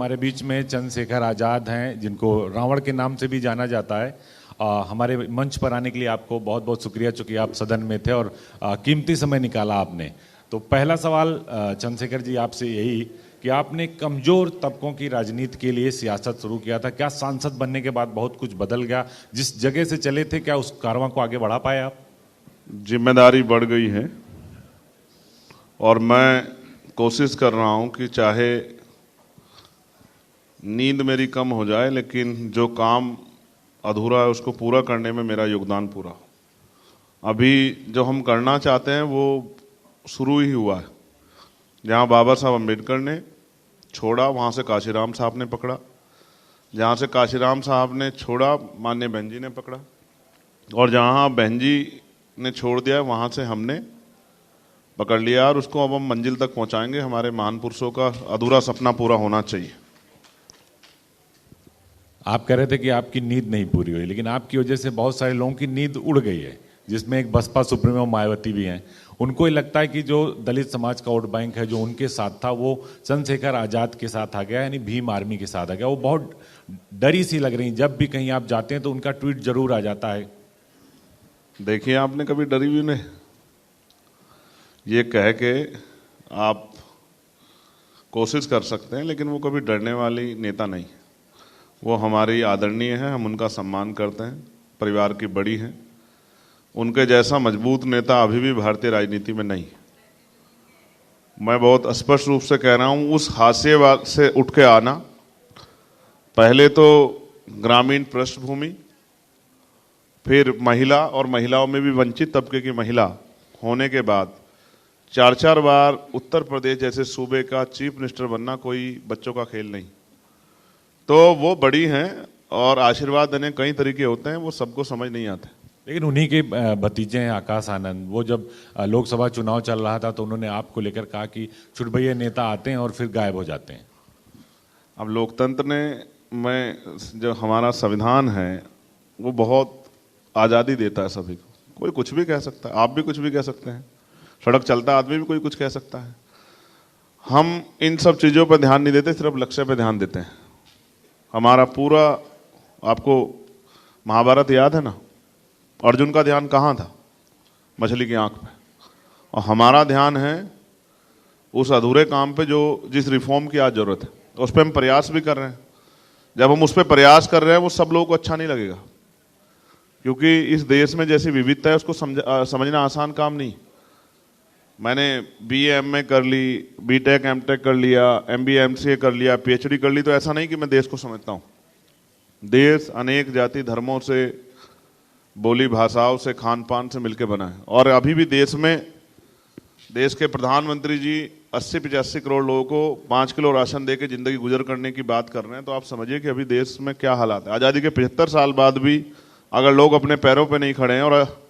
हमारे बीच में चंद्रशेखर आज़ाद हैं, जिनको रावण के नाम से भी जाना जाता है। हमारे मंच पर आने के लिए आपको बहुत बहुत शुक्रिया, चूंकि आप सदन में थे और कीमती समय निकाला आपने। तो पहला सवाल चंद्रशेखर जी आपसे यही कि आपने कमज़ोर तबकों की राजनीति के लिए सियासत शुरू किया था, क्या सांसद बनने के बाद बहुत कुछ बदल गया? जिस जगह से चले थे, क्या उस कारवां को आगे बढ़ा पाए आप? जिम्मेदारी बढ़ गई है और मैं कोशिश कर रहा हूं कि चाहे नींद मेरी कम हो जाए, लेकिन जो काम अधूरा है उसको पूरा करने में मेरा योगदान पूरा हो। अभी जो हम करना चाहते हैं वो शुरू ही हुआ है। जहां बाबा साहब अम्बेडकर ने छोड़ा, वहां से काशीराम साहब ने पकड़ा। जहां से काशीराम साहब ने छोड़ा, माननीय बहन जी ने पकड़ा। और जहां बहन जी ने छोड़ दिया, वहां से हमने पकड़ लिया और उसको अब हम मंजिल तक पहुंचाएंगे। हमारे महान पुरुषों का अधूरा सपना पूरा होना चाहिए। आप कह रहे थे कि आपकी नींद नहीं पूरी हुई, लेकिन आपकी वजह से बहुत सारे लोगों की नींद उड़ गई है, जिसमें एक बसपा सुप्रीमो मायावती भी हैं। उनको ये लगता है कि जो दलित समाज का वोट बैंक है, जो उनके साथ था, वो चंद्रशेखर आज़ाद के साथ आ गया, यानी भीम आर्मी के साथ आ गया। वो बहुत डरी सी लग रही, जब भी कहीं आप जाते हैं तो उनका ट्वीट जरूर आ जाता है। देखिए, आपने कभी डरी हुई नहीं? ये कह के आप कोशिश कर सकते हैं, लेकिन वो कभी डरने वाली नेता नहीं। वो हमारी आदरणीय है, हम उनका सम्मान करते हैं, परिवार की बड़ी हैं। उनके जैसा मजबूत नेता अभी भी भारतीय राजनीति में नहीं। मैं बहुत स्पष्ट रूप से कह रहा हूं, उस हाशिए से उठ के आना, पहले तो ग्रामीण पृष्ठभूमि, फिर महिला, और महिलाओं में भी वंचित तबके की महिला होने के बाद 4-4 बार उत्तर प्रदेश जैसे सूबे का चीफ मिनिस्टर बनना कोई बच्चों का खेल नहीं। तो वो बड़ी हैं और आशीर्वाद देने कई तरीके होते हैं, वो सबको समझ नहीं आते। लेकिन उन्हीं के भतीजे हैं आकाश आनंद। वो जब लोकसभा चुनाव चल रहा था तो उन्होंने आपको लेकर कहा कि छुटभैया नेता आते हैं और फिर गायब हो जाते हैं। अब लोकतंत्र में जो हमारा संविधान है वो बहुत आज़ादी देता है सभी को। कोई कुछ भी कह सकता है, आप भी कुछ भी कह सकते हैं, सड़क चलता आदमी भी कोई कुछ कह सकता है। हम इन सब चीज़ों पर ध्यान नहीं देते, सिर्फ लक्ष्य पर ध्यान देते हैं। हमारा पूरा, आपको महाभारत याद है ना? अर्जुन का ध्यान कहाँ था? मछली की आंख पे। और हमारा ध्यान है उस अधूरे काम पे जो जिस रिफॉर्म की आज जरूरत है, उस पर हम प्रयास भी कर रहे हैं। जब हम उस पर प्रयास कर रहे हैं, वो सब लोगों को अच्छा नहीं लगेगा, क्योंकि इस देश में जैसी विविधता है उसको समझना आसान काम नहीं। मैंने BA MA कर ली, BTech MTech कर लिया, MBA MCA कर लिया, PhD कर ली, तो ऐसा नहीं कि मैं देश को समझता हूँ। देश अनेक जाति धर्मों से, बोली भाषाओं से, खान पान से मिलकर बना है। और अभी भी देश में, देश के प्रधानमंत्री जी 80-85 करोड़ लोगों को 5 किलो राशन दे के जिंदगी गुजर करने की बात कर रहे हैं। तो आप समझिए कि अभी देश में क्या हालात है। आज़ादी के 75 साल बाद भी अगर लोग अपने पैरों पे नहीं खड़े हैं और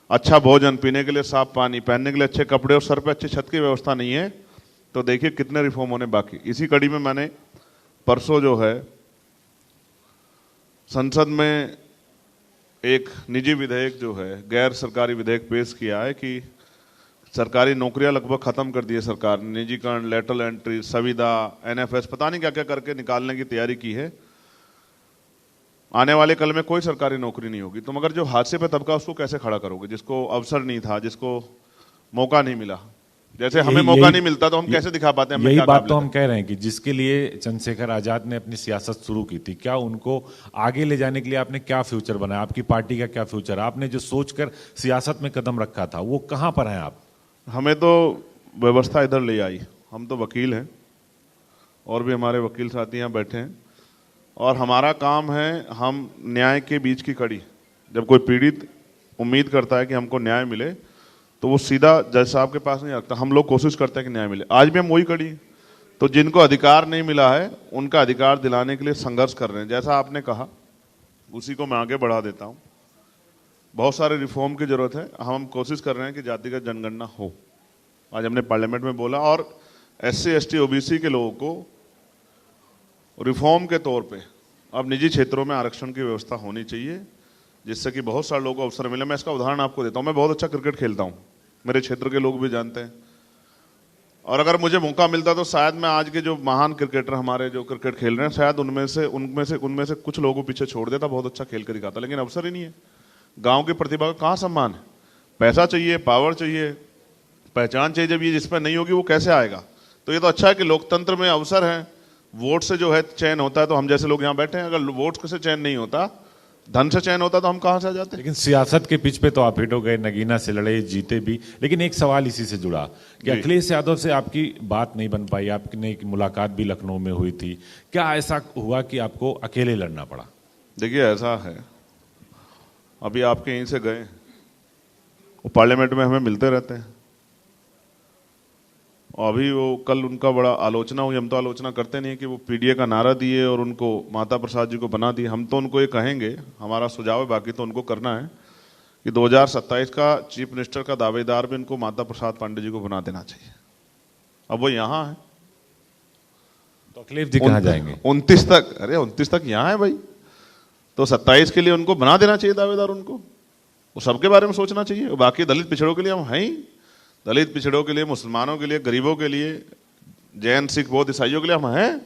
अच्छा भोजन, पीने के लिए साफ पानी, पहनने के लिए अच्छे कपड़े और सर पे अच्छी छत की व्यवस्था नहीं है, तो देखिए कितने रिफॉर्म होने बाकी। इसी कड़ी में मैंने परसों जो है संसद में एक निजी विधेयक जो है, गैर सरकारी विधेयक पेश किया है कि सरकारी नौकरियां लगभग खत्म कर दी है सरकार ने। निजीकरण, लेटरल एंट्री, संविदा, NFS, पता नहीं क्या क्या करके निकालने की तैयारी की है। आने वाले कल में कोई सरकारी नौकरी नहीं होगी। तो मगर जो हादसे पे तबका, उसको कैसे खड़ा करोगे? जिसको अवसर नहीं था, जिसको मौका नहीं मिला। जैसे हमें मौका नहीं मिलता तो हम कैसे दिखा पाते हैं? यही बात तो हम कह रहे हैं कि जिसके लिए चंद्रशेखर आजाद ने अपनी सियासत शुरू की थी, क्या उनको आगे ले जाने के लिए आपने क्या फ्यूचर बनाया? आपकी पार्टी का क्या फ्यूचर? आपने जो सोचकर सियासत में कदम रखा था, वो कहां पर है आप? हमें तो व्यवस्था इधर ले आई। हम तो वकील हैं और भी हमारे वकील साथी यहाँ बैठे हैं, और हमारा काम है, हम न्याय के बीच की कड़ी। जब कोई पीड़ित उम्मीद करता है कि हमको न्याय मिले, तो वो सीधा जज साहब के पास नहीं रखता। हम लोग कोशिश करते हैं कि न्याय मिले। आज भी हम वही कड़ी। तो जिनको अधिकार नहीं मिला है, उनका अधिकार दिलाने के लिए संघर्ष कर रहे हैं। जैसा आपने कहा, उसी को मैं आगे बढ़ा देता हूँ। बहुत सारे रिफॉर्म की जरूरत है। हम कोशिश कर रहे हैं कि जातिगत जनगणना हो। आज हमने पार्लियामेंट में बोला, और SC ST OBC के लोगों को रिफॉर्म के तौर पे अब निजी क्षेत्रों में आरक्षण की व्यवस्था होनी चाहिए, जिससे कि बहुत सारे लोगों को अवसर मिले। मैं इसका उदाहरण आपको देता हूँ। मैं बहुत अच्छा क्रिकेट खेलता हूँ, मेरे क्षेत्र के लोग भी जानते हैं, और अगर मुझे मौका मिलता तो शायद मैं आज के जो महान क्रिकेटर हमारे जो क्रिकेट खेल रहे हैं शायद उनमें से कुछ लोगों को पीछे छोड़ देता, बहुत अच्छा खेल कर दिखाता, लेकिन अवसर ही नहीं है। गांव की प्रतिभा का कहाँ सम्मान है? पैसा चाहिए, पावर चाहिए, पहचान चाहिए। जब ये जिस पर नहीं होगी वो कैसे आएगा? तो ये तो अच्छा है कि लोकतंत्र में अवसर है, वोट से जो है चयन होता है। तो हम जैसे लोग यहाँ बैठे हैं, अगर वोट से चयन नहीं होता, धन से चयन होता, तो हम कहाँ से आ जाते? लेकिन सियासत के पिच पे तो आप हिट हो गए, नगीना से लड़े, जीते भी। लेकिन एक सवाल इसी से जुड़ा कि अखिलेश यादव से आपकी बात नहीं बन पाई, आपने एक मुलाकात भी लखनऊ में हुई थी, क्या ऐसा हुआ कि आपको अकेले लड़ना पड़ा? देखिए ऐसा है, अभी आपके यहीं से गए, वो पार्लियामेंट में हमें मिलते रहते हैं, और अभी वो कल उनका बड़ा आलोचना हुई। हम तो आलोचना करते नहीं है कि वो पीडीए का नारा दिए और उनको माता प्रसाद जी को बना दिए। हम तो उनको ये कहेंगे, हमारा सुझाव है, बाकी तो उनको करना है, कि 2027 का चीफ मिनिस्टर का दावेदार भी उनको माता प्रसाद पांडे जी को बना देना चाहिए। अब वो यहाँ है तो अखिलेश जी कहाँ जाएंगे? 29 तक, अरे 29 तक यहाँ है भाई, तो 27 के लिए उनको बना देना चाहिए दावेदार। उनको वो सबके बारे में सोचना चाहिए। बाकी दलित पिछड़ों के लिए हम हैं ही, दलित पिछड़ों के लिए, मुसलमानों के लिए, गरीबों के लिए, जैन सिख बौद्ध ईसाइयों के लिए हम हैं।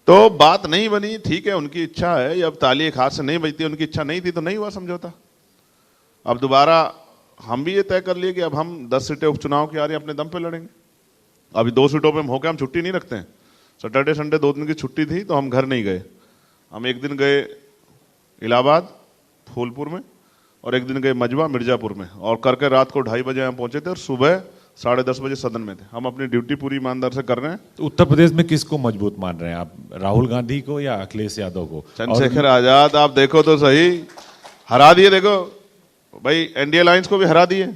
तो बात नहीं बनी, ठीक है, उनकी इच्छा है, ये अब ताली एक हाथ से नहीं बजती, उनकी इच्छा नहीं थी तो नहीं हुआ समझौता। अब दोबारा हम भी ये तय कर लिए कि अब हम 10 सीटें उपचुनाव की आ रही अपने दम पे लड़ेंगे। अभी 2 सीटों पे होकर हम छुट्टी नहीं रखते हैं। सैटरडे संडे 2 दिन की छुट्टी थी तो हम घर नहीं गए। हम एक दिन गए इलाहाबाद फूलपुर में, और एक दिन गए मजवा मिर्जापुर में, और करके रात को 2:30 बजे हम पहुंचे थे और सुबह 10:30 बजे सदन में थे। हम अपनी ड्यूटी पूरी ईमानदार से कर रहे हैं। तो उत्तर प्रदेश में किसको मजबूत मान रहे हैं आप, राहुल गांधी को या अखिलेश यादव को? चंद्रशेखर आजाद आप देखो तो सही, हरा दिए। देखो भाई, एनडीए अलायंस को भी हरा दिए,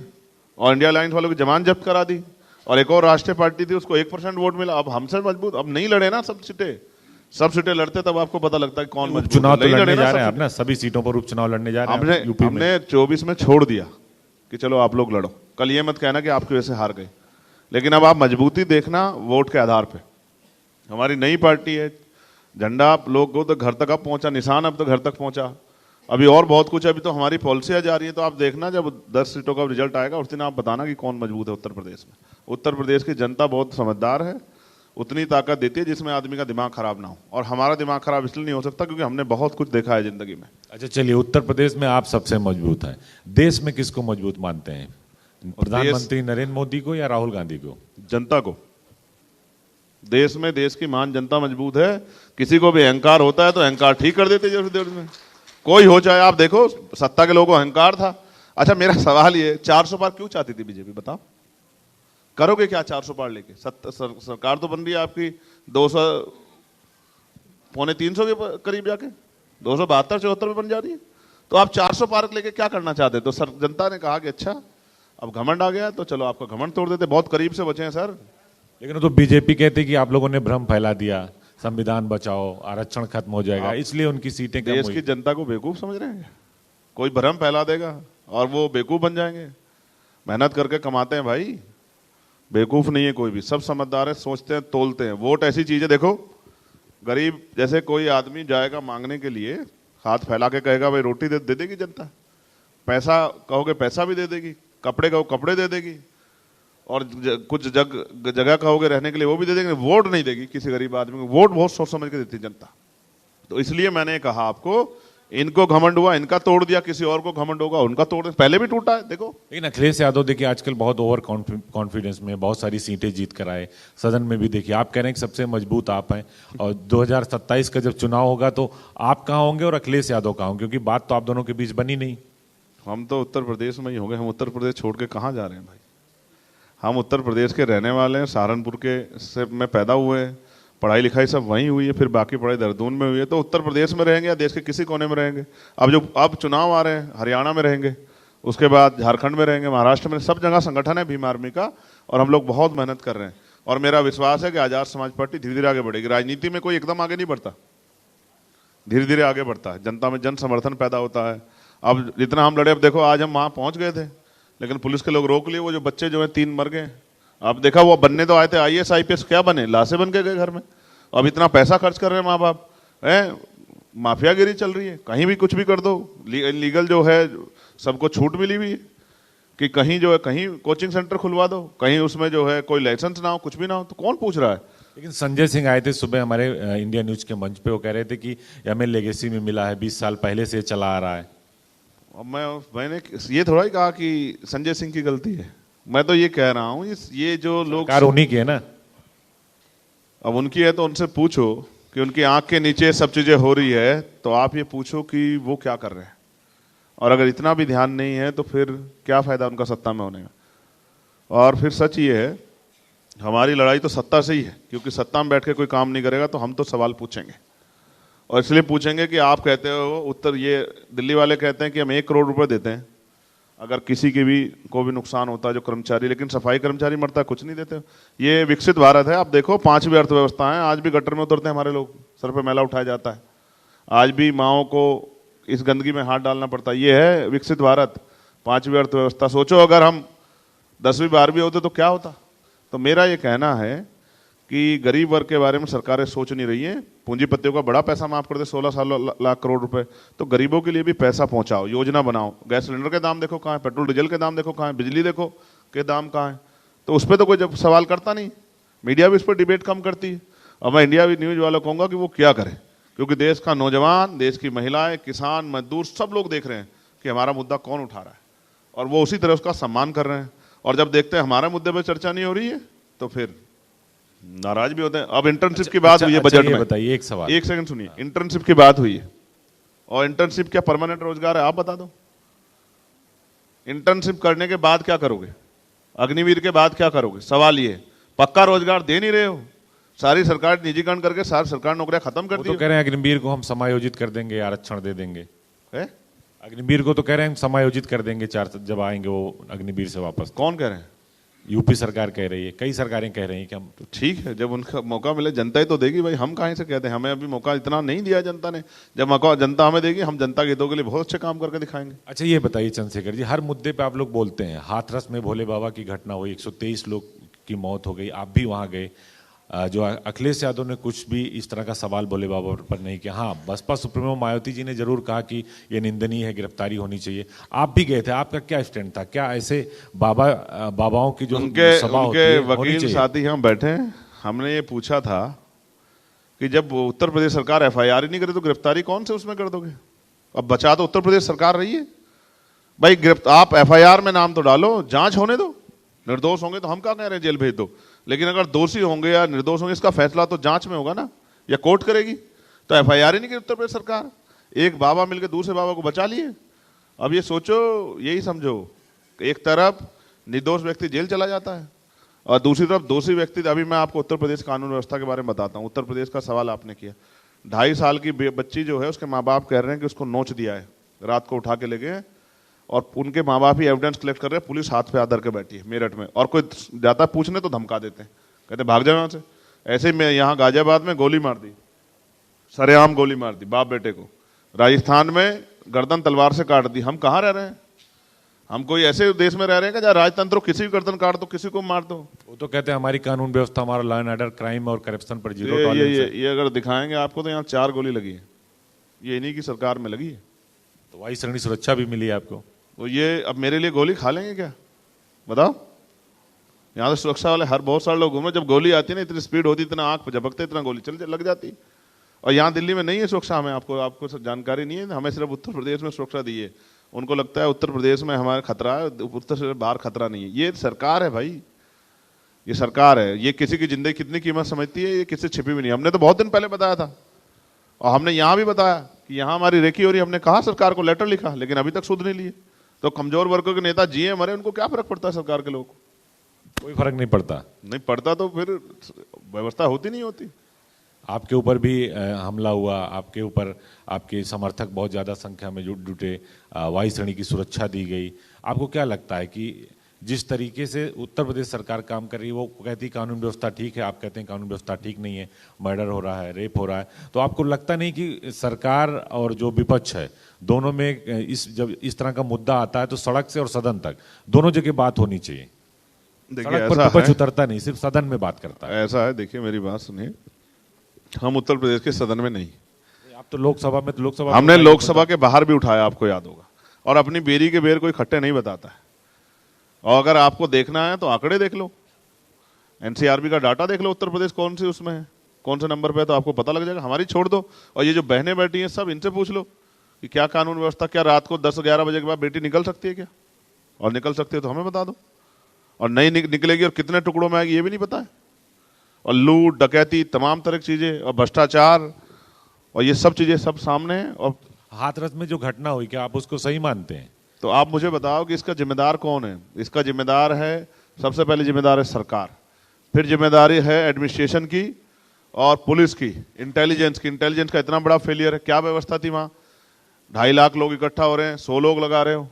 और इंडिया अलायंस वालों की जमानत जब्त करा दी, और एक और राष्ट्रीय पार्टी थी उसको 1% वोट मिला। अब हमसे मजबूत अब नहीं लड़े ना, सब सीटें लड़ते तब आपको पता लगता है कौन मजबूत। चुनाव तो लड़ने जा रहे हैं आप ना, सभी सीटों पर उपचुनाव लड़ने जा रहे हैं यूपी में। हमने 24 में छोड़ दिया कि चलो आप लोग लड़ो, कल ये मत कहना कि आपकी वजह से हार गए। लेकिन अब आप मजबूती देखना वोट के आधार पे। हमारी नई पार्टी है, झंडा आप लोग को तो घर तक अब पहुंचा, निशान अब तो घर तक पहुंचा। अभी और बहुत कुछ, अभी तो हमारी पॉलिसियां जा रही है। तो आप देखना जब 10 सीटों का रिजल्ट आएगा उस दिन आप बताना कि कौन मजबूत है उत्तर प्रदेश में। उत्तर प्रदेश की जनता बहुत समझदार है, उतनी ताकत देती है जिसमें आदमी का दिमाग खराब ना हो। और हमारा दिमाग खराब इसलिए नहीं हो सकता क्योंकि हमने बहुत कुछ देखा है जिंदगी में। अच्छा चलिए, उत्तर प्रदेश में आप सबसे मजबूत हैं, देश में किसको मजबूत मानते हैं? प्रधानमंत्री नरेंद्र मोदी को या राहुल गांधी को? जनता को। देश में देश की महान जनता मजबूत है। किसी को भी अहंकार होता है तो अहंकार ठीक कर देते जैसे देश में कोई हो, चाहे आप देखो सत्ता के लोगों को अहंकार था। अच्छा मेरा सवाल ये, 400 पार क्यों चाहती थी बीजेपी, बताओ? करोगे क्या 400 पार लेके? सरकार तो बन रही है आपकी 200 पौने 300 के करीब जाके 272-74 में बन जा रही है। तो आप 400 पार लेके क्या करना चाहते? तो सर जनता ने कहा कि अच्छा अब घमंड आ गया तो चलो आपका घमंड तोड़ देते। बहुत करीब से बचे हैं सर। लेकिन तो बीजेपी कहती कि आप लोगों ने भ्रम फैला दिया, संविधान बचाओ, आरक्षण खत्म हो जाएगा, इसलिए उनकी सीटें कम हुई। देश की जनता को बेवकूफ समझ रहे हैं? कोई भ्रम फैला देगा और वो बेवकूफ बन जाएंगे? मेहनत करके कमाते हैं भाई, बेवकूफ नहीं है कोई भी, सब समझदार है, सोचते हैं, तोलते हैं। वोट ऐसी चीज है, देखो गरीब जैसे कोई आदमी जाएगा मांगने के लिए, हाथ फैला के कहेगा भाई रोटी दे देगी जनता, पैसा कहोगे पैसा भी दे देगी, कपड़े कहो कपड़े दे देगी, और कुछ जगह कहोगे रहने के लिए वो भी दे देंगे। वोट नहीं देगी किसी गरीब आदमी को। वोट बहुत सोच समझ के देती जनता। तो इसलिए मैंने कहा आपको, इनको घमंड हुआ इनका तोड़ दिया, किसी और को घमंड होगा उनका तोड़ दिया। पहले भी टूटा है देखो। लेकिन अखिलेश यादव देखिए आजकल बहुत ओवर कॉन्फिडेंस में बहुत सारी सीटें जीत कर आए, सदन में भी देखिए आप कह रहे हैं कि सबसे मजबूत आप हैं, और 2027 का जब चुनाव होगा तो आप कहाँ होंगे और अखिलेश यादव कहाँ होंगे? क्योंकि बात तो आप दोनों के बीच बनी नहीं। हम तो उत्तर प्रदेश में ही होंगे। हम उत्तर प्रदेश छोड़ के कहाँ जा रहे हैं भाई? हम उत्तर प्रदेश के रहने वाले हैं, सहारनपुर के से में पैदा हुए हैं, पढ़ाई लिखाई सब वहीं हुई है, फिर बाकी पढ़ाई देहरादून में हुई है। तो उत्तर प्रदेश में रहेंगे या देश के किसी कोने में रहेंगे? अब चुनाव आ रहे हैं, हरियाणा में रहेंगे, उसके बाद झारखंड में रहेंगे, महाराष्ट्र में, सब जगह संगठन है भीम आर्मी का, और हम लोग बहुत मेहनत कर रहे हैं। और मेरा विश्वास है कि आजाद समाज पार्टी धीरे धीरे आगे बढ़ेगी। राजनीति में कोई एकदम आगे नहीं बढ़ता, धीरे धीरे आगे बढ़ता है। जनता में जन समर्थन पैदा होता है। अब जितना हम लड़े, अब देखो आज हम वहाँ पहुँच गए थे लेकिन पुलिस के लोग रोक लिए। वो जो बच्चे जो है 3 मर गए। आप देखा, वो बनने तो आए थे IAS IPS, क्या बने? लाशें बन के गए घर में। अब इतना पैसा खर्च कर रहे हैं माँ बाप, है माफियागिरी चल रही है, कहीं भी कुछ भी कर दो। लीगल जो है सबको छूट मिली हुई है। कि कहीं जो है कहीं कोचिंग सेंटर खुलवा दो, कहीं उसमें जो है कोई लाइसेंस ना हो, कुछ भी ना हो, तो कौन पूछ रहा है? लेकिन संजय सिंह आए थे सुबह हमारे इंडिया न्यूज के मंच पे, वो कह रहे थे कि हमें लेगेसी में मिला है, 20 साल पहले से चला आ रहा है। अब मैंने ये थोड़ा ही कहा कि संजय सिंह की गलती है, मैं तो ये कह रहा हूँ ये जो लोग सरकार उन्हीं की है ना। अब उनकी है तो उनसे पूछो कि उनकी आंख के नीचे सब चीजें हो रही है, तो आप ये पूछो कि वो क्या कर रहे हैं, और अगर इतना भी ध्यान नहीं है तो फिर क्या फायदा उनका सत्ता में होने का। और फिर सच ये है, हमारी लड़ाई तो सत्ता से ही है, क्योंकि सत्ता में बैठ के कोई काम नहीं करेगा तो हम तो सवाल पूछेंगे, और इसलिए पूछेंगे कि आप कहते हो उत्तर, ये दिल्ली वाले कहते हैं कि हम 1 करोड़ रुपए देते हैं अगर किसी के भी को भी नुकसान होता है जो कर्मचारी, लेकिन सफाई कर्मचारी मरता है कुछ नहीं देते। ये विकसित भारत है, आप देखो 5वीं अर्थव्यवस्था है, आज भी गटर में उतरते हैं हमारे लोग, सर पे मैला उठाया जाता है, आज भी माओ को इस गंदगी में हाथ डालना पड़ता है। ये है विकसित भारत, 5वीं अर्थव्यवस्था। सोचो अगर हम 10वीं 12वीं होते तो क्या होता। तो मेरा ये कहना है कि गरीब वर्ग के बारे में सरकारें सोच नहीं रही हैं। पूंजीपतियों का बड़ा पैसा माफ कर दे, 16 लाख करोड़ रुपए, तो गरीबों के लिए भी पैसा पहुंचाओ, योजना बनाओ। गैस सिलेंडर के दाम देखो कहाँ है, पेट्रोल डीजल के दाम देखो कहाँ है, बिजली देखो के दाम कहाँ है, तो उस पर तो कोई जब सवाल करता नहीं, मीडिया भी उस पर डिबेट कम करती है। और मैं इंडिया न्यूज वालों को कहूँगा कि वो क्या करें, क्योंकि देश का नौजवान, देश की महिलाएं, किसान, मजदूर सब लोग देख रहे हैं कि हमारा मुद्दा कौन उठा रहा है, और वो उसी तरह उसका सम्मान कर रहे हैं। और जब देखते हैं हमारे मुद्दे पर चर्चा नहीं हो रही है तो फिर नाराज भी होते हैं। अब इंटर्नशिप की बात हुई है बजट में, बताइए एक सवाल, एक सेकंड सुनिए। इंटर्नशिप की बात हुई है, और इंटर्नशिप क्या परमानेंट रोजगार है? आप बता दो। इंटर्नशिप करने के बाद क्या करोगे? अग्निवीर के बाद क्या करोगे? सवाल ये, पक्का रोजगार दे नहीं रहे हो, सारी सरकार निजीकरण करके सारी सरकार नौकरियां खत्म कर दी। तो कह रहे हैं अग्निवीर को हम समायोजित कर देंगे, आरक्षण दे देंगे। है? अग्निवीर को तो कह रहे हैं हम समायोजित कर देंगे, 4 जब आएंगे वो अग्निवीर से वापस। कौन कह रहे हैं? यूपी सरकार कह रही है, कई सरकारें कह रही हैं कि हम। तो ठीक है, जब उनका मौका मिले जनता ही तो देगी भाई, हम कहाँ से कहते हैं। हमें अभी मौका इतना नहीं दिया जनता ने, जब मौका जनता हमें देगी हम जनता के हितों के लिए बहुत अच्छे काम करके दिखाएंगे। अच्छा ये बताइए चंद्रशेखर जी, हर मुद्दे पे आप लोग बोलते हैं, हाथरस में भोले बाबा की घटना हुई, 123 लोग की मौत हो गई, आप भी वहां गए, जो अखिलेश यादव ने कुछ भी इस तरह का सवाल भोले बाबा पर नहीं किया। हाँ, बसपा सुप्रीमो मायावती जी ने जरूर कहा कि ये निंदनीय है, गिरफ्तारी होनी चाहिए। आप भी गए थे, आपका क्या स्टैंड था? क्या ऐसे बाबाओं की जो सभा होती है वकील साथी हम बैठे हैं, हमने ये पूछा था कि जब उत्तर प्रदेश सरकार FIR ही नहीं करे तो गिरफ्तारी कौन से उसमें कर दोगे? अब बचा तो उत्तर प्रदेश सरकार रही है भाई, आप FIR में नाम तो डालो, जांच होने दो, निर्दोष होंगे तो हम क्या कह रहे हैं जेल भेज दो, लेकिन अगर दोषी होंगे या निर्दोष होंगे इसका फैसला तो जांच में होगा ना, या कोर्ट करेगी। तो FIR ही नहीं की उत्तर प्रदेश सरकार, एक बाबा मिलकर दूसरे बाबा को बचा लिए। अब ये सोचो, यही समझो, एक तरफ निर्दोष व्यक्ति जेल चला जाता है और दूसरी तरफ दोषी व्यक्ति। अभी मैं आपको उत्तर प्रदेश कानून व्यवस्था के बारे में बताता हूँ। उत्तर प्रदेश का सवाल आपने किया, 2.5 साल की बच्ची जो है उसके माँ बाप कह रहे हैं कि उसको नोच दिया है, रात को उठा के ले गए, और उनके माँ बाप ही एविडेंस कलेक्ट कर रहे हैं, पुलिस हाथ पे आदर के बैठी है मेरठ में, और कोई जाता पूछने तो धमका देते हैं, कहते भाग जाओ यहाँ से। ऐसे ही मैं यहाँ गाजियाबाद में गोली मार दी, सरेआम गोली मार दी बाप बेटे को। राजस्थान में गर्दन तलवार से काट दी। हम कहाँ रह रहे हैं? हम कोई ऐसे देश में रह रहे हैं जहाँ राजतंत्र किसी भी गर्दन काट दो, किसी को मार दो। वो तो कहते हैं हमारी कानून व्यवस्था, हमारा लॉ एंड ऑर्डर, क्राइम और करप्शन पर 0 टॉलरेंस है। ये अगर दिखाएंगे आपको तो यहाँ 4 गोली लगी है, ये इन्हीं की सरकार में लगी है। तो वायु श्रेणी सुरक्षा भी मिली है आपको, तो ये अब मेरे लिए गोली खा लेंगे क्या? बताओ। यहाँ तो सुरक्षा वाले हर बहुत सारे लोग घूमे, जब गोली आती है ना इतनी स्पीड होती, इतना आंख पे झपकते, इतना गोली चल लग जाती। और यहाँ दिल्ली में नहीं है सुरक्षा, हमें आपको जानकारी नहीं है, हमें सिर्फ उत्तर प्रदेश में सुरक्षा दी है। उनको लगता है उत्तर प्रदेश में हमारा खतरा है, उत्तर से बाहर खतरा नहीं है। ये सरकार है भाई, ये सरकार है। ये किसी की जिंदगी कितनी कीमत समझती है, ये किसी छिपी भी नहीं। हमने तो बहुत दिन पहले बताया था, और हमने यहाँ भी बताया कि यहाँ हमारी रेकी हो रही। हमने कहा सरकार को, लेटर लिखा, लेकिन अभी तक सुध नहीं लिए। तो कमजोर वर्गों के नेता जिए मरे, उनको क्या फर्क पड़ता है सरकार के लोगों को? कोई फर्क नहीं पड़ता। नहीं पड़ता तो फिर व्यवस्था होती नहीं होती। आपके ऊपर भी हमला हुआ, आपके ऊपर आपके समर्थक बहुत ज्यादा संख्या में जुटे, वायु श्रेणी की सुरक्षा दी गई। आपको क्या लगता है कि जिस तरीके से उत्तर प्रदेश सरकार काम कर रही है, वो कहती है कानून व्यवस्था ठीक है, आप कहते हैं कानून व्यवस्था ठीक नहीं है, मर्डर हो रहा है, रेप हो रहा है, तो आपको लगता नहीं कि सरकार और जो विपक्ष है दोनों में जब इस तरह का मुद्दा आता है तो सड़क से और सदन तक दोनों जगह बात होनी चाहिए? देखिए सड़क पर विपक्ष उतरता नहीं, सिर्फ सदन में बात करता है। ऐसा है, देखिए मेरी बात सुनिए, हम उत्तर प्रदेश के सदन में नहीं, आप तो लोकसभा में, तो लोकसभा हमने लोकसभा के बाहर भी उठाया, आपको याद होगा। और अपनी बेरी के बेर कोई खट्टे नहीं बताता है। और अगर आपको देखना है तो आंकड़े देख लो, एनसीआरबी का डाटा देख लो, उत्तर प्रदेश कौन सी उसमें है, कौन से नंबर पे है, तो आपको पता लग जाएगा। हमारी छोड़ दो, और ये जो बहनें बैठी हैं सब इनसे पूछ लो कि क्या कानून व्यवस्था, क्या रात को 10-11 बजे के बाद बेटी निकल सकती है क्या, और निकल सकती है तो हमें बता दो, और नहीं निकलेगी और कितने टुकड़ों में आएगी ये भी नहीं पता है। और लूट डकैती तमाम तरह की चीजें और भ्रष्टाचार और ये सब चीजें सब सामने हैं। और हाथरस में जो घटना हुई, क्या आप उसको सही मानते हैं? तो आप मुझे बताओ कि इसका जिम्मेदार कौन है? इसका जिम्मेदार है, सबसे पहले जिम्मेदार है सरकार, फिर जिम्मेदारी है एडमिनिस्ट्रेशन की और पुलिस की, इंटेलिजेंस की। इंटेलिजेंस का इतना बड़ा फेलियर है। क्या व्यवस्था थी वहां? 2.5 लाख लोग इकट्ठा हो रहे हैं, 100 लोग लगा रहे हो।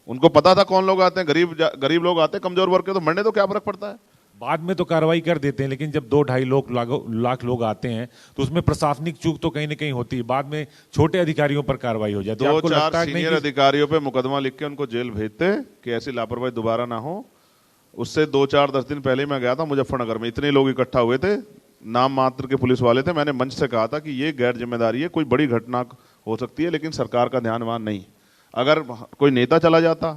उनको पता था कौन लोग आते हैं, गरीब लोग आते हैं, कमजोर वर्ग के, तो मरने तो क्या फर्क पड़ता है? बाद में तो कार्रवाई कर देते हैं, लेकिन जब 2-2.5 लाख लोग आते हैं तो उसमें प्रशासनिक चूक तो कहीं ना कहीं होती है, बाद में छोटे अधिकारियों पर कार्रवाई हो जाती है। आपको 2-4 लगता है कि नहीं सीनियर कि अधिकारियों पे मुकदमा लिख के उनको जेल भेजते कि ऐसी लापरवाही दोबारा ना हो। उससे 2-4-10 दिन पहले मैं गया था मुजफ्फरनगर में, इतने लोग इकट्ठा हुए थे, नाम मात्र के पुलिस वाले थे। मैंने मंच से कहा था कि ये गैर जिम्मेदारी है, कोई बड़ी घटना हो सकती है लेकिन सरकार का ध्यान वहां नहीं। अगर कोई नेता चला जाता,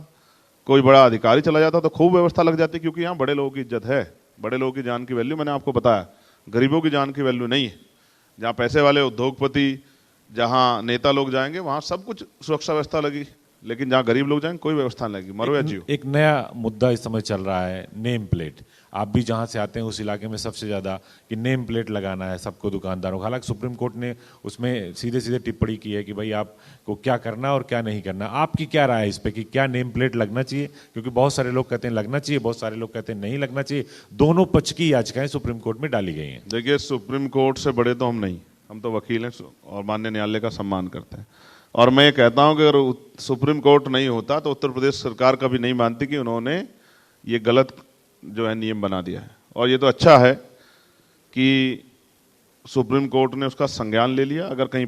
कोई बड़ा अधिकारी चला जाता तो खूब व्यवस्था लग जाती, क्योंकि यहाँ बड़े लोगों की इज्जत है, बड़े लोगों की जान की वैल्यू, मैंने आपको बताया। गरीबों की जान की वैल्यू नहीं है। जहाँ पैसे वाले उद्योगपति, जहाँ नेता लोग जाएंगे वहां सब कुछ सुरक्षा व्यवस्था लगी, लेकिन जहाँ गरीब लोग जाएंगे कोई व्यवस्था नहीं लगी, मरो या जियो। एक नया मुद्दा इस समय चल रहा है, नेम प्लेट। आप भी जहां से आते हैं उस इलाके में सबसे ज्यादा कि नेम प्लेट लगाना है सबको, दुकानदारों को। हालांकि सुप्रीम कोर्ट ने उसमें सीधे सीधे टिप्पणी की है कि भाई आपको क्या करना और क्या नहीं करना। आपकी क्या राय है इस पे कि क्या नेम प्लेट लगना चाहिए? क्योंकि बहुत सारे लोग कहते हैं लगना चाहिए, बहुत सारे लोग कहते हैं नहीं लगना चाहिए। दोनों पक्ष की याचिकाएं सुप्रीम कोर्ट में डाली गई हैं। देखिए, सुप्रीम कोर्ट से बड़े तो हम नहीं, हम तो वकील हैं और माननीय न्यायालय का सम्मान करते हैं। और मैं ये कहता हूं कि अगर सुप्रीम कोर्ट नहीं होता तो उत्तर प्रदेश सरकार कभी नहीं मानती कि उन्होंने ये गलत जो है नियम बना दिया है। और ये तो अच्छा है कि सुप्रीम कोर्ट ने उसका संज्ञान ले लिया। अगर कहीं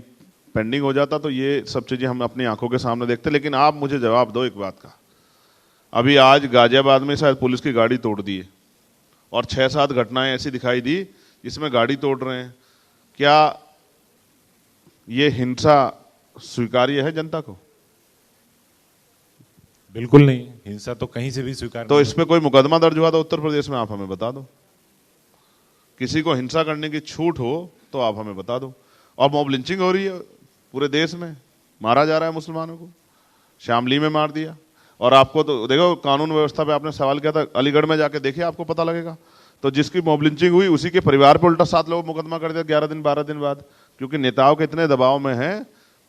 पेंडिंग हो जाता तो ये सब चीजें हम अपनी आंखों के सामने देखते। लेकिन आप मुझे जवाब दो एक बात का, अभी आज गाजियाबाद में शायद पुलिस की गाड़ी तोड़ दी है और 6-7 घटनाएं ऐसी दिखाई दी जिसमें गाड़ी तोड़ रहे हैं। क्या ये हिंसा स्वीकार्य है जनता को? बिल्कुल नहीं, हिंसा तो कहीं से भी स्वीकार तो नहीं इस पे कोई मुकदमा दर्ज हुआ तो उत्तर प्रदेश में आप हमें बता दो। किसी को हिंसा करने की छूट हो तो आप हमें बता दो। और मॉब लिंचिंग हो रही है पूरे देश में, मारा जा रहा है मुसलमानों को, शामली में मार दिया। और आपको तो देखो, कानून व्यवस्था पे आपने सवाल किया था, अलीगढ़ में जाके देखिए आपको पता लगेगा। तो जिसकी मॉब लिंचिंग हुई उसी के परिवार पे उल्टा 7 लोग मुकदमा कर दिया 11 दिन 12 दिन बाद, क्योंकि नेताओं के इतने दबाव में है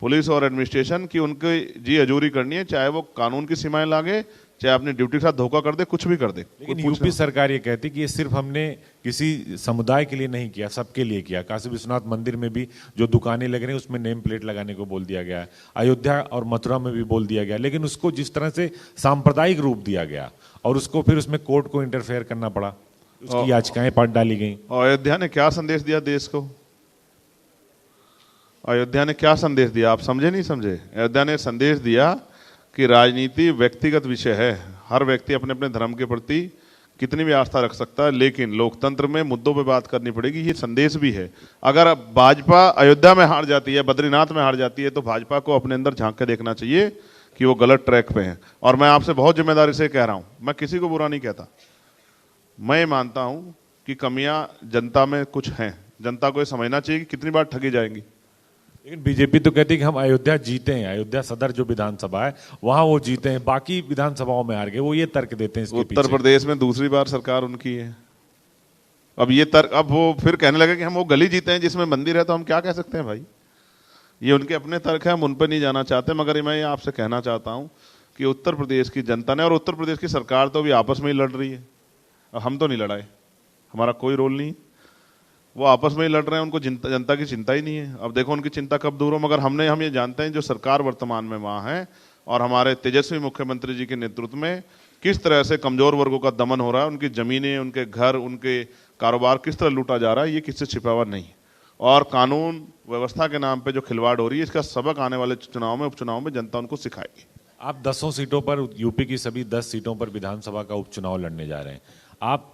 पुलिस और एडमिनिस्ट्रेशन की उनकी जी हजूरी करनी है, चाहे वो कानून की सीमाएं लागे, चाहे अपनी ड्यूटी के साथ धोखा कर दे, कुछ भी कर दे। लेकिन यूपी सरकार ये कहती कि ये सिर्फ हमने किसी समुदाय के लिए नहीं किया, सबके लिए किया। काशी विश्वनाथ मंदिर में भी जो दुकानें लग रही हैं उसमें नेम प्लेट लगाने को बोल दिया गया है, अयोध्या और मथुरा में भी बोल दिया गया, लेकिन उसको जिस तरह से सांप्रदायिक रूप दिया गया और उसको फिर उसमें कोर्ट को इंटरफेयर करना पड़ा, उसकी याचिकाएं पढ़ डाली गई। अयोध्या ने क्या संदेश दिया देश को? अयोध्या ने क्या संदेश दिया? आप समझे नहीं समझे? अयोध्या ने संदेश दिया कि राजनीति व्यक्तिगत विषय है, हर व्यक्ति अपने अपने धर्म के प्रति कितनी भी आस्था रख सकता है, लेकिन लोकतंत्र में मुद्दों पे बात करनी पड़ेगी। ये संदेश भी है। अगर भाजपा अयोध्या में हार जाती है, बद्रीनाथ में हार जाती है, तो भाजपा को अपने अंदर झांक के देखना चाहिए कि वो गलत ट्रैक पे है। और मैं आपसे बहुत जिम्मेदारी से कह रहा हूं, मैं किसी को बुरा नहीं कहता, मैं मानता हूं कि कमियां जनता में कुछ हैं, जनता को ये समझना चाहिए कि कितनी बार ठगी जाएंगी। लेकिन बीजेपी तो कहती है कि हम अयोध्या जीते हैं, अयोध्या सदर जो विधानसभा है वहां वो जीते हैं, बाकी विधानसभाओं में हार गए। वो ये तर्क देते हैं इसके उत्तर पीछे। प्रदेश में दूसरी बार सरकार उनकी है। अब ये तर्क, अब वो फिर कहने लगे कि हम वो गली जीते हैं जिसमें मंदिर है, तो हम क्या कह सकते हैं भाई? ये उनके अपने तर्क है, हम उन पर नहीं जाना चाहते। मगर मैं ये आपसे कहना चाहता हूं कि उत्तर प्रदेश की जनता ने और उत्तर प्रदेश की सरकार तो भी आपस में ही लड़ रही है, हम तो नहीं लड़ाए, हमारा कोई रोल नहीं। वो आपस में ही लड़ रहे हैं, उनको जनता की चिंता ही नहीं है। अब देखो उनकी चिंता कब दूर हो। मगर हम ये जानते हैं जो सरकार वर्तमान में वहां है और हमारे तेजस्वी मुख्यमंत्री जी के नेतृत्व में किस तरह से कमजोर वर्गों का दमन हो रहा है, उनकी जमीनें, उनके घर, उनके कारोबार किस तरह लूटा जा रहा है, ये किससे छिपा हुआ नहीं। और कानून व्यवस्था के नाम पे जो खिलवाड़ हो रही है, इसका सबक आने वाले चुनाव में, उपचुनाव में जनता उनको सिखाएगी। आप 10 सीटों पर, यूपी की सभी 10 सीटों पर विधानसभा का उपचुनाव लड़ने जा रहे हैं। आप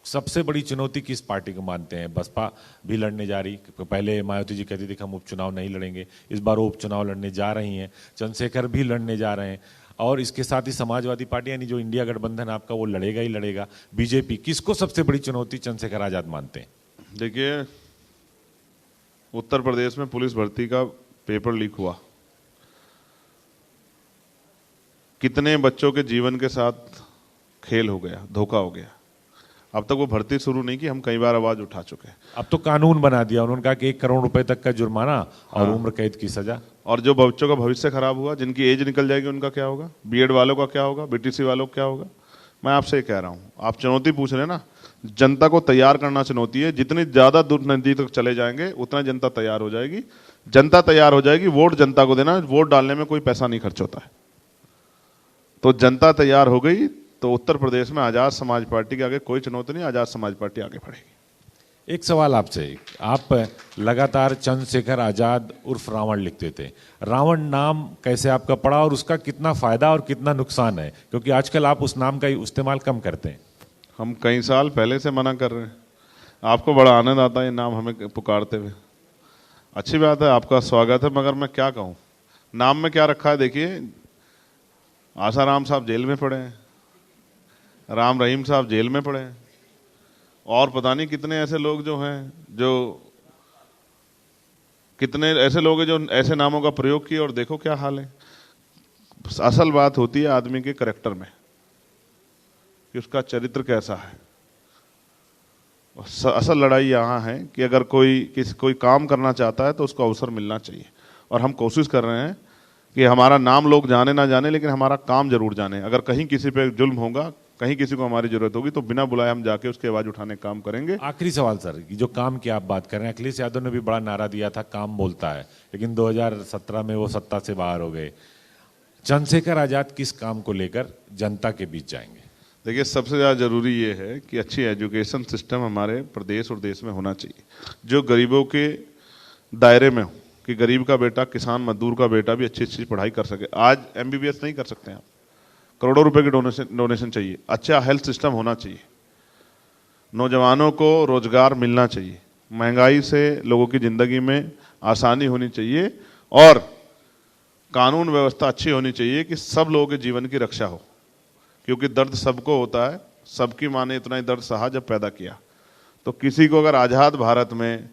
सबसे बड़ी चुनौती किस पार्टी को मानते हैं? बसपा भी लड़ने जा रही, पहले मायावती जी कहती थी कि हम उपचुनाव नहीं लड़ेंगे, इस बार वो उपचुनाव लड़ने जा रही हैं। चंद्रशेखर भी लड़ने जा रहे हैं। और इसके साथ ही समाजवादी पार्टी यानी जो इंडिया गठबंधन आपका वो लड़ेगा ही लड़ेगा, बीजेपी, किसको सबसे बड़ी चुनौती चंद्रशेखर आजाद मानते हैं? देखिए, उत्तर प्रदेश में पुलिस भर्ती का पेपर लीक हुआ, कितने बच्चों के जीवन के साथ खेल हो गया, धोखा हो गया। अब तक वो भर्ती शुरू नहीं की, हम कई बार आवाज उठा चुके हैं। अब तो कानून बना दिया, उन्होंने कहा कि 1 करोड़ रुपए तक का जुर्माना और उम्र कैद की सजा। और जो बच्चों का भविष्य खराब हुआ, जिनकी एज निकल जाएगी, उनका क्या होगा? बीएड वालों का क्या होगा? बीटीसी वालों का क्या होगा? मैं आपसे कह रहा हूं, आप चुनौती पूछ रहे हैं ना, जनता को तैयार करना चुनौती है। जितनी ज्यादा दूर नजदीक तक चले जाएंगे उतना जनता तैयार हो जाएगी। जनता तैयार हो जाएगी, वोट जनता को देना, वोट डालने में कोई पैसा नहीं खर्च होता है। तो जनता तैयार हो गई तो उत्तर प्रदेश में आजाद समाज पार्टी के आगे कोई चुनौती नहीं, आजाद समाज पार्टी आगे बढ़ेगी। एक सवाल आपसे, आप लगातार चंद्रशेखर आजाद उर्फ रावण लिखते थे, रावण नाम कैसे आपका पड़ा और उसका कितना फायदा और कितना नुकसान है? क्योंकि आजकल आप उस नाम का इस्तेमाल कम करते हैं। हम कई साल पहले से मना कर रहे हैं, आपको बड़ा आनंद आता है ये नाम हमें पुकारते हुए। अच्छी बात है, आपका स्वागत है, मगर मैं क्या कहूँ, नाम में क्या रखा है? देखिए, आसाराम साहब जेल में पड़े हैं, राम रहीम साहब जेल में पड़े हैं, और पता नहीं कितने ऐसे लोग जो हैं, जो कितने ऐसे लोग हैं जो ऐसे नामों का प्रयोग किए, और देखो क्या हाल है। असल बात होती है आदमी के करैक्टर में कि उसका चरित्र कैसा है। असल लड़ाई यहाँ है कि अगर कोई काम करना चाहता है तो उसको अवसर मिलना चाहिए, और हम कोशिश कर रहे हैं कि हमारा नाम लोग जाने ना जाने, लेकिन हमारा काम जरूर जाने। अगर कहीं किसी पे जुल्म होगा, कहीं किसी को हमारी जरूरत होगी, तो बिना बुलाए हम जाके उसकी आवाज उठाने का काम करेंगे। आखिरी सवाल सर, जो काम की आप बात कर रहे हैं, अखिलेश यादव ने भी बड़ा नारा दिया था, काम बोलता है, लेकिन 2017 में वो सत्ता से बाहर हो गए। चंद्रशेखर आजाद किस काम को लेकर जनता के बीच जाएंगे? देखिए, सबसे ज्यादा जरूरी ये है कि अच्छी एजुकेशन सिस्टम हमारे प्रदेश और देश में होना चाहिए, जो गरीबों के दायरे में हो, कि गरीब का बेटा, किसान मजदूर का बेटा भी अच्छी पढ़ाई कर सके। आज एमबीबीएस नहीं कर सकते हैं आप, करोड़ों रुपए की डोनेशन चाहिए। अच्छा हेल्थ सिस्टम होना चाहिए, नौजवानों को रोजगार मिलना चाहिए, महंगाई से लोगों की जिंदगी में आसानी होनी चाहिए, और कानून व्यवस्था अच्छी होनी चाहिए कि सब लोगों के जीवन की रक्षा हो। क्योंकि दर्द सबको होता है, सबकी माँ ने इतना ही दर्द सहा जब पैदा किया। तो किसी को अगर आजाद भारत में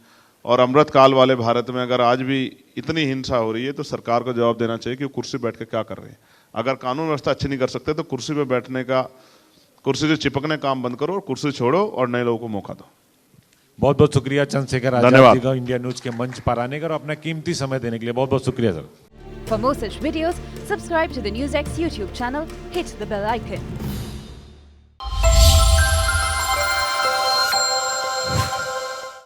और अमृत काल वाले भारत में अगर आज भी इतनी हिंसा हो रही है, तो सरकार को जवाब देना चाहिए कि वो कुर्सी बैठ के क्या कर रहे हैं। अगर कानून व्यवस्था अच्छी नहीं कर सकते तो कुर्सी पे बैठने का, कुर्सी से चिपकने काम बंद करो और कुर्सी छोड़ो और नए लोगों को मौका दो। बहुत बहुत शुक्रिया चंद्रशेखर आजाद जी का इंडिया न्यूज के मंच पर आने का और अपना कीमती समय देने के लिए बहुत बहुत शुक्रिया sir. For more such videos, subscribe to the NewsX YouTube channel, hit the bell icon.